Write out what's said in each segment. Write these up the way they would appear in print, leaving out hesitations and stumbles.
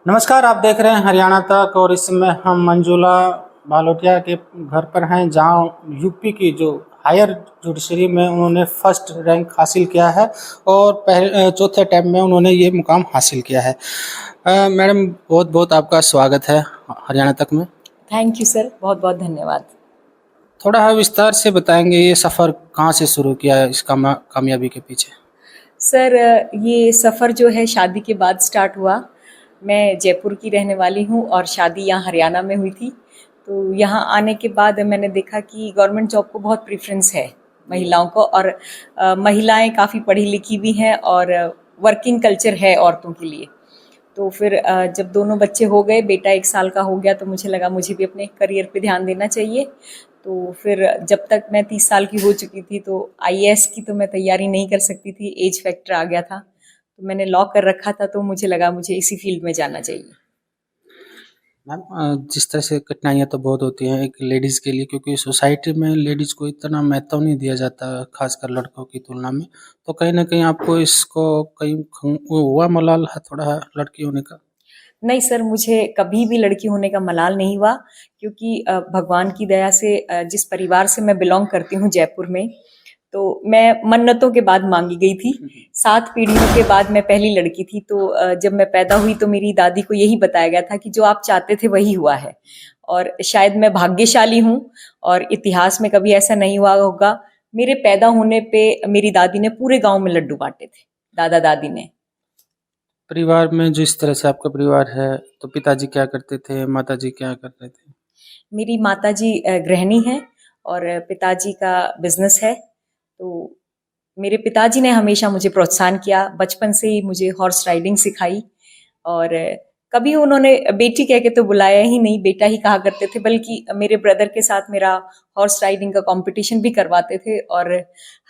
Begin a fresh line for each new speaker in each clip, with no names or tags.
नमस्कार, आप देख रहे हैं हरियाणा तक और इस समय हम मंजूला बालोटिया के घर पर हैं जहां यूपी की जो हायर जुडिशरी में उन्होंने फर्स्ट रैंक हासिल किया है और चौथे टाइम में उन्होंने ये मुकाम हासिल किया है। मैडम, बहुत बहुत आपका स्वागत है हरियाणा तक में।
थैंक यू सर, बहुत बहुत धन्यवाद।
थोड़ा विस्तार से बताएंगे ये सफ़र कहाँ से शुरू किया है इस कामयाबी के पीछे।
सर, ये सफ़र जो है शादी के बाद स्टार्ट हुआ। मैं जयपुर की रहने वाली हूँ और शादी यहाँ हरियाणा में हुई थी। तो यहाँ आने के बाद मैंने देखा कि गवर्नमेंट जॉब को बहुत प्रेफरेंस है महिलाओं को, और महिलाएं काफ़ी पढ़ी लिखी भी हैं और वर्किंग कल्चर है औरतों के लिए। तो फिर जब दोनों बच्चे हो गए, बेटा 1 साल का हो गया, तो मुझे लगा मुझे भी अपने करियर पे ध्यान देना चाहिए। तो फिर जब तक मैं 30 साल की हो चुकी थी तो आईएएस की तो मैं तैयारी नहीं कर सकती थी, एज फैक्टर आ गया था। तो मैंने लॉ कर रखा था, तो मुझे लगा मुझे इसी फील्ड में जाना चाहिए।
मैम, जिस तरह से कठिनाइयाँ तो बहुत होती हैं एक लेडीज़ के लिए, क्योंकि सोसाइटी में लेडीज़ को इतना महत्व नहीं दिया जाता, खासकर लड़कों की तुलना में। तो कहीं ना कहीं आपको इसको कहीं वो हुआ मलाल है थोड़ा लड़की होने का?
नहीं सर, मुझे कभी भी लड़की होने का मलाल नहीं हुआ, क्योंकि भगवान की दया से जिस परिवार से मैं बिलोंग करती हूँ जयपुर में, तो मैं मन्नतों के बाद मांगी गई थी। 7 पीढ़ियों के बाद मैं पहली लड़की थी। तो जब मैं पैदा हुई तो मेरी दादी को यही बताया गया था कि जो आप चाहते थे वही हुआ है। और शायद मैं भाग्यशाली हूँ, और इतिहास में कभी ऐसा नहीं हुआ होगा। मेरे पैदा होने पे मेरी दादी ने पूरे गांव में लड्डू बांटे थे, दादा दादी ने।
परिवार में जिस तरह से आपका परिवार है, तो पिताजी क्या करते थे, माताजी क्या करते थे?
मेरी माताजी गृहिणी हैं और पिताजी का बिजनेस है। तो मेरे पिताजी ने हमेशा मुझे प्रोत्साहन किया, बचपन से ही मुझे हॉर्स राइडिंग सिखाई। और कभी उन्होंने बेटी कह के तो बुलाया ही नहीं, बेटा ही कहा करते थे। बल्कि मेरे ब्रदर के साथ मेरा हॉर्स राइडिंग का कंपटीशन भी करवाते थे, और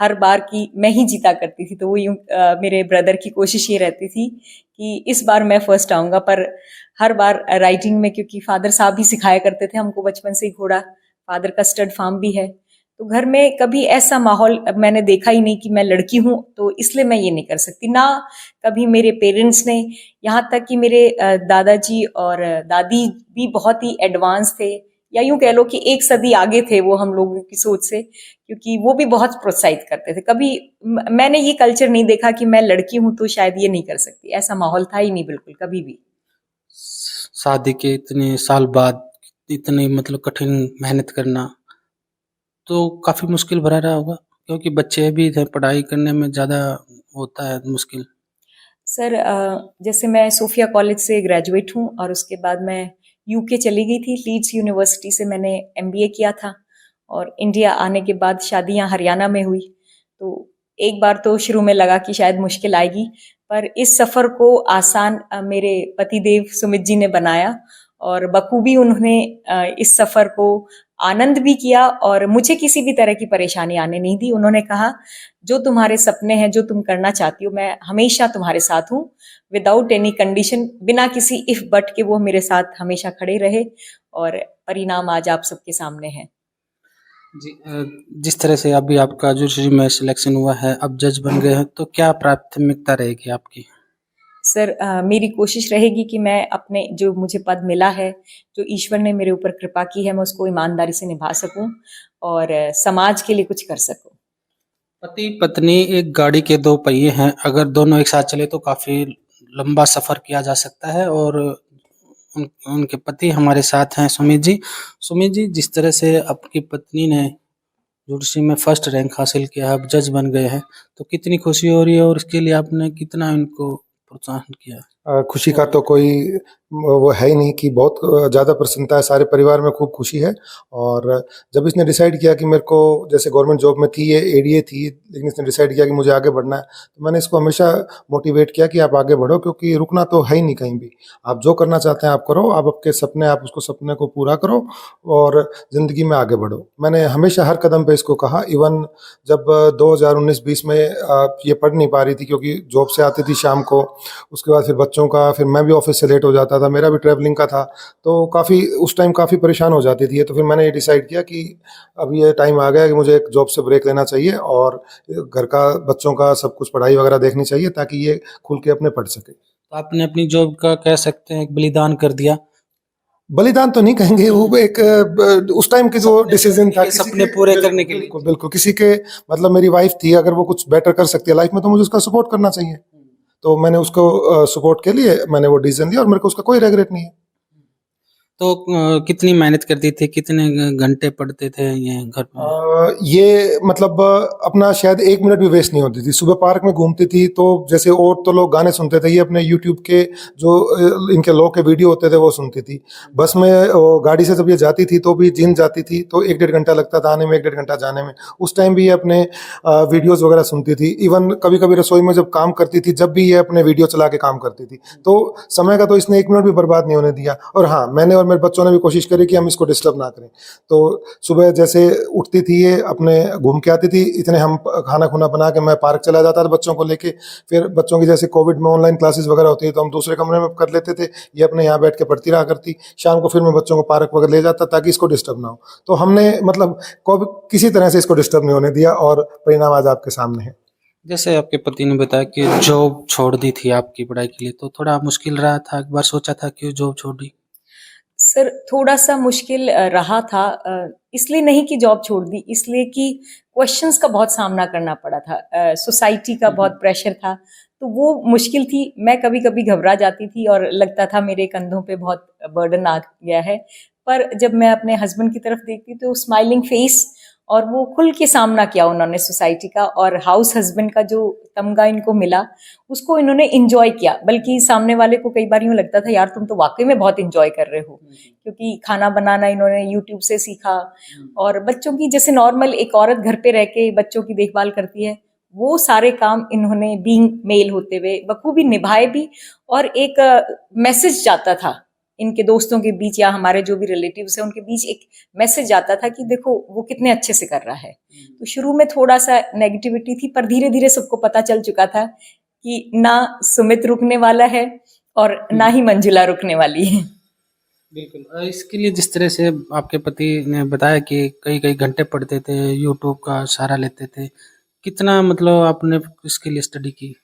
हर बार की मैं ही जीता करती थी। तो वो यूं मेरे ब्रदर की कोशिश ये रहती थी कि इस बार मैं फर्स्ट आऊंगा। पर हर बार राइडिंग में, क्योंकि फादर साहब ही सिखाया करते थे हमको बचपन से ही घोड़ा, फादर का स्टड फार्म भी है, तो घर में कभी ऐसा माहौल मैंने देखा ही नहीं कि मैं लड़की हूं तो इसलिए मैं ये नहीं कर सकती ना। कभी मेरे पेरेंट्स ने, यहाँ तक कि मेरे दादाजी और दादी भी बहुत ही एडवांस थे, या यूं कह लो कि एक सदी आगे थे वो हम लोगों की सोच से, क्योंकि वो भी बहुत प्रोत्साहित करते थे। कभी मैंने ये कल्चर नहीं देखा कि मैं लड़की हूं तो शायद ये नहीं कर सकती, ऐसा माहौल था ही नहीं बिल्कुल कभी भी।
शादी के इतने साल बाद इतनी मतलब कठिन मेहनत करना तो काफ़ी मुश्किल भरा रहा होगा, क्योंकि बच्चे भी थे, पढ़ाई करने में ज़्यादा होता है मुश्किल।
सर, जैसे मैं सोफिया कॉलेज से ग्रेजुएट हूँ, और उसके बाद मैं यूके चली गई थी। लीड्स यूनिवर्सिटी से मैंने एमबीए किया था, और इंडिया आने के बाद शादी यहाँ हरियाणा में हुई। तो एक बार तो शुरू में लगा कि शायद मुश्किल आएगी, पर इस सफ़र को आसान मेरे पतिदेव सुमित जी ने बनाया, और बखूबी उन्होंने इस सफ़र को आनंद भी किया, और मुझे किसी भी तरह की परेशानी आने नहीं दी। उन्होंने कहा, जो तुम्हारे सपने हैं, जो तुम करना चाहती हो, मैं हमेशा तुम्हारे साथ हूँ, विदाउट एनी कंडीशन, बिना किसी इफ बट के वो मेरे साथ हमेशा खड़े रहे, और परिणाम आज आप सबके सामने है।
जी, जिस तरह से अभी आपका जुडिशरी में सिलेक्शन हुआ है, अब जज बन गए हैं, तो क्या प्राथमिकता रहेगी आपकी?
सर, मेरी कोशिश रहेगी कि मैं अपने जो मुझे पद मिला है, जो ईश्वर ने मेरे ऊपर कृपा की है, मैं उसको ईमानदारी से निभा सकूं, और समाज के लिए कुछ कर सकूं।
पति पत्नी एक गाड़ी के दो पहिए हैं, अगर दोनों एक साथ चले तो काफ़ी लंबा सफ़र किया जा सकता है। और उनके पति हमारे साथ हैं सुमित जी। सुमित जी, जिस तरह से आपकी पत्नी ने जुडिशरी में फर्स्ट रैंक हासिल किया, अब जज बन गए हैं, तो कितनी खुशी हो रही है और इसके लिए आपने कितना इनको प्रोत्साहन किया?
खुशी का तो कोई वो है ही नहीं कि बहुत ज़्यादा प्रसन्नता है, सारे परिवार में खूब खुशी है। और जब इसने डिसाइड किया कि मेरे को, जैसे गवर्नमेंट जॉब में थी, ये एडीए थी, लेकिन इसने डिसाइड किया कि मुझे आगे बढ़ना है, तो मैंने इसको हमेशा मोटिवेट किया कि आप आगे बढ़ो, क्योंकि रुकना तो है ही नहीं कहीं भी। आप जो करना चाहते हैं आप करो, आप आपके सपने, आप उसको सपने को पूरा करो और ज़िंदगी में आगे बढ़ो। मैंने हमेशा हर कदम पे इसको कहा। इवन जब 2019-20 में ये पढ़ नहीं पा रही थी, क्योंकि जॉब से आती थी शाम को, उसके बाद फिर बच्चों का, फिर मैं भी ऑफिस से लेट हो जाता था, मेरा भी ट्रैवलिंग का था, तो काफ़ी उस टाइम काफ़ी परेशान हो जाती थी। तो फिर मैंने ये डिसाइड किया कि अब ये टाइम आ गया कि मुझे एक जॉब से ब्रेक लेना चाहिए, और घर का, बच्चों का सब कुछ पढ़ाई वगैरह देखनी चाहिए, ताकि ये खुल के अपने पढ़ सके।
तो आपने अपनी जॉब का कह सकते हैं एक बलिदान कर दिया।
बलिदान तो नहीं कहेंगे, वो एक उस टाइम के जो डिसीजन था,
के सपने पूरे करने के लिए।
बिल्कुल बिल्कुल, किसी के मतलब मेरी वाइफ थी, अगर वो कुछ बेटर कर सकती है लाइफ में तो मुझे उसका सपोर्ट करना चाहिए। तो मैंने उसको सपोर्ट के लिए मैंने वो डिसीजन लिया और मेरे को उसका कोई रेग्रेट नहीं है।
तो कितनी मेहनत करती थी, कितने घंटे पढ़ते थे ये घर में?
ये मतलब अपना शायद 1 मिनट भी वेस्ट नहीं होती थी। सुबह पार्क में घूमती थी तो जैसे और तो लोग गाने सुनते थे, ये अपने यूट्यूब के जो इनके लॉ के वीडियो होते थे वो सुनती थी। बस में गाड़ी से जब ये जाती थी तो भी जिम जाती थी तो 1-1.5 घंटा लगता था आने में, 1-1.5 घंटा जाने में। उस टाइम भी ये अपने वीडियोज़ वगैरह सुनती थी। इवन कभी कभी रसोई में जब काम करती थी, जब भी ये अपने वीडियो चला के काम करती थी। तो समय का तो इसने 1 मिनट भी बर्बाद नहीं होने दिया। और हाँ, मैंने और मेरे बच्चों ने भी कोशिश करी कि हम इसको डिस्टर्ब ना करें। तो सुबह जैसे उठती थी ये अपने घूम के आती थी, इतने हम खाना खुना बना के मैं पार्क चला जाता था बच्चों को लेके। फिर बच्चों की जैसे कोविड में ऑनलाइन क्लासेस वगैरह होती है तो हम दूसरे कमरे में कर लेते थे, ये अपने यहाँ बैठ के पढ़ती रहा करती। शाम को फिर मैं बच्चों को पार्क वगैरह ले जाता ताकि इसको डिस्टर्ब ना हो। तो हमने मतलब किसी तरह से इसको डिस्टर्ब नहीं होने दिया और परिणाम आज आपके सामने है।
जैसे आपके पति ने बताया कि जॉब छोड़ दी थी आपकी पढ़ाई के लिए, तो थोड़ा मुश्किल रहा था, एक बार सोचा था कि जॉब छोड़ दी?
सर थोड़ा सा मुश्किल रहा था, इसलिए नहीं कि जॉब छोड़ दी, इसलिए कि क्वेश्चंस का बहुत सामना करना पड़ा था, सोसाइटी का बहुत प्रेशर था, तो वो मुश्किल थी। मैं कभी कभी घबरा जाती थी और लगता था मेरे कंधों पे बहुत बर्डन आ गया है। पर जब मैं अपने हस्बैंड की तरफ देखती तो स्माइलिंग फेस, और वो खुल के सामना किया उन्होंने सोसाइटी का, और हाउस हस्बैंड का जो तमगा इनको मिला उसको इन्होंने इंजॉय किया। बल्कि सामने वाले को कई बार यूं लगता था यार तुम तो वाकई में बहुत इंजॉय कर रहे हो, क्योंकि खाना बनाना इन्होंने यूट्यूब से सीखा। और बच्चों की जैसे नॉर्मल एक औरत घर पे रह के बच्चों की देखभाल करती है, वो सारे काम इन्होंने बीइंग मेल होते हुए बखूबी निभाए भी। और एक मैसेज जाता था इनके दोस्तों के बीच या हमारे जो भी रिलेटिव्स हैं उनके बीच, एक मैसेज जाता था कि देखो वो कितने अच्छे से कर रहा है। तो शुरू में थोड़ा सा नेगेटिविटी थी, पर धीरे धीरे सबको पता चल चुका था कि ना सुमित रुकने वाला है और ना ही मंजुला रुकने वाली है।
बिल्कुल। इसके लिए जिस तरह से आपके पति ने बताया कि कई कई घंटे पढ़ते थे, यूट्यूब का सहारा लेते थे, कितना मतलब आपने इसके लिए स्टडी की?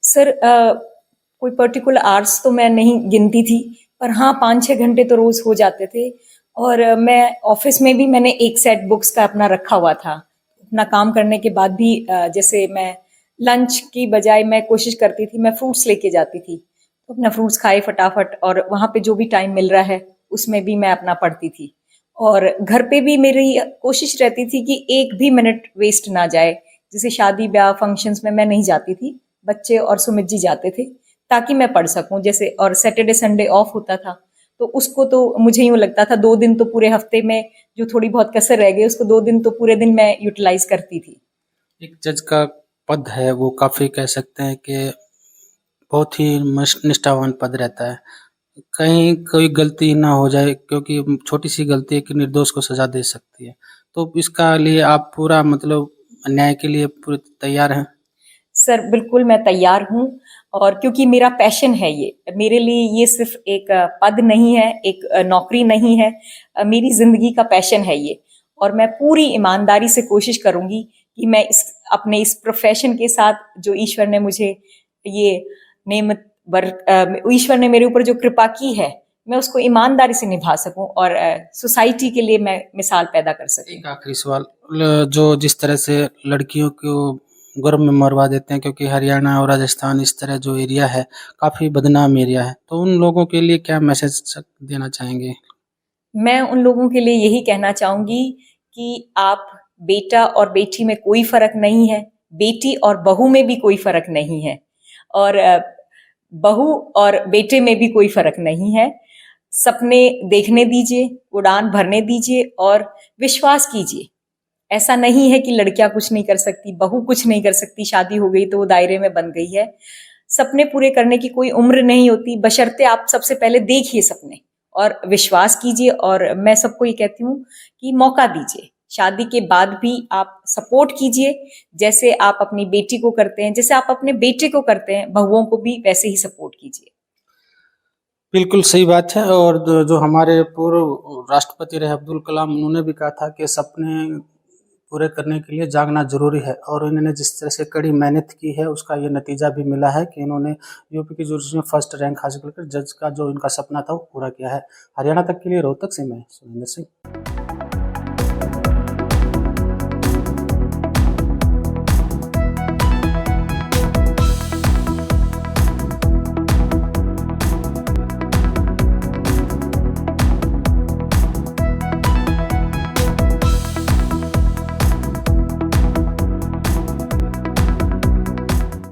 सर कोई पर्टिकुलर आवर्स तो मैं नहीं गिनती थी, पर हाँ 5-6 घंटे तो रोज हो जाते थे। और मैं ऑफिस में भी मैंने एक सेट बुक्स का अपना रखा हुआ था। अपना काम करने के बाद भी जैसे मैं लंच की बजाय मैं कोशिश करती थी, मैं फ्रूट्स लेके जाती थी, तो अपना फ्रूट्स खाए फटाफट, और वहाँ पे जो भी टाइम मिल रहा है उसमें भी मैं अपना पढ़ती थी। और घर पे भी मेरी कोशिश रहती थी कि एक भी मिनट वेस्ट ना जाए। जैसे शादी ब्याह फंक्शंस में मैं नहीं जाती थी, बच्चे और सुमित जी जाते थे ताकि मैं पढ़ सकूं। जैसे और सैटरडे संडे ऑफ होता था तो उसको तो मुझे यूं लगता था 2 दिन तो पूरे हफ्ते में जो थोड़ी बहुत कसर रह गई उसको 2 दिन तो पूरे दिन मैं यूटिलाइज करती थी।
एक जज का पद है वो काफ़ी कह सकते हैं कि बहुत ही निष्ठावान पद रहता है। कहीं कोई गलती ना हो जाए, क्योंकि छोटी सी गलती एक निर्दोष को सजा दे सकती है। तो इसका लिए आप पूरा मतलब न्याय के लिए पूरे तैयार हैं?
सर बिल्कुल मैं तैयार हूँ, और क्योंकि मेरा पैशन है ये, मेरे लिए ये सिर्फ एक पद नहीं है, एक नौकरी नहीं है, मेरी जिंदगी का पैशन है ये। और मैं पूरी ईमानदारी से कोशिश करूंगी कि मैं अपने इस प्रोफेशन के साथ जो ईश्वर ने मुझे ये नेमत ईश्वर ने मेरे ऊपर जो कृपा की है, मैं उसको ईमानदारी से निभा सकूं और सोसाइटी के लिए मैं मिसाल पैदा कर सकूं।
एक आखिरी सवाल, जो जिस तरह से लड़कियों को गर्भ में मरवा देते हैं, क्योंकि हरियाणा और राजस्थान इस तरह जो एरिया है काफ़ी बदनाम एरिया है, तो उन लोगों के लिए क्या मैसेज देना चाहेंगे?
मैं उन लोगों के लिए यही कहना चाहूंगी कि आप, बेटा और बेटी में कोई फर्क नहीं है, बेटी और बहू में भी कोई फर्क नहीं है, और बहू और बेटे में भी कोई फर्क नहीं है। सपने देखने दीजिए, उड़ान भरने दीजिए और विश्वास कीजिए। ऐसा नहीं है कि लड़कियां कुछ नहीं कर सकती, बहू कुछ नहीं कर सकती, शादी हो गई तो वो दायरे में बन गई है। सपने पूरे करने की कोई उम्र नहीं होती, बशर्ते आप सबसे पहले देखिए सपने और विश्वास कीजिए। और मैं सबको ये कहती हूँ कि मौका दीजिए, शादी के बाद भी आप सपोर्ट कीजिए, जैसे आप अपनी बेटी को करते हैं, जैसे आप अपने बेटे को करते हैं, बहुओं को भी वैसे ही सपोर्ट कीजिए।
बिल्कुल सही बात है। और जो हमारे पूर्व राष्ट्रपति रहे अब्दुल कलाम, उन्होंने भी कहा था कि सपने पूरे करने के लिए जागना ज़रूरी है और इन्होंने जिस तरह से कड़ी मेहनत की है उसका ये नतीजा भी मिला है कि इन्होंने यूपी की जुडिशरी में फर्स्ट रैंक हासिल कर जज का जो इनका सपना था वो पूरा किया है। हरियाणा तक के लिए रोहतक से मैं सुरेंद्र सिंह।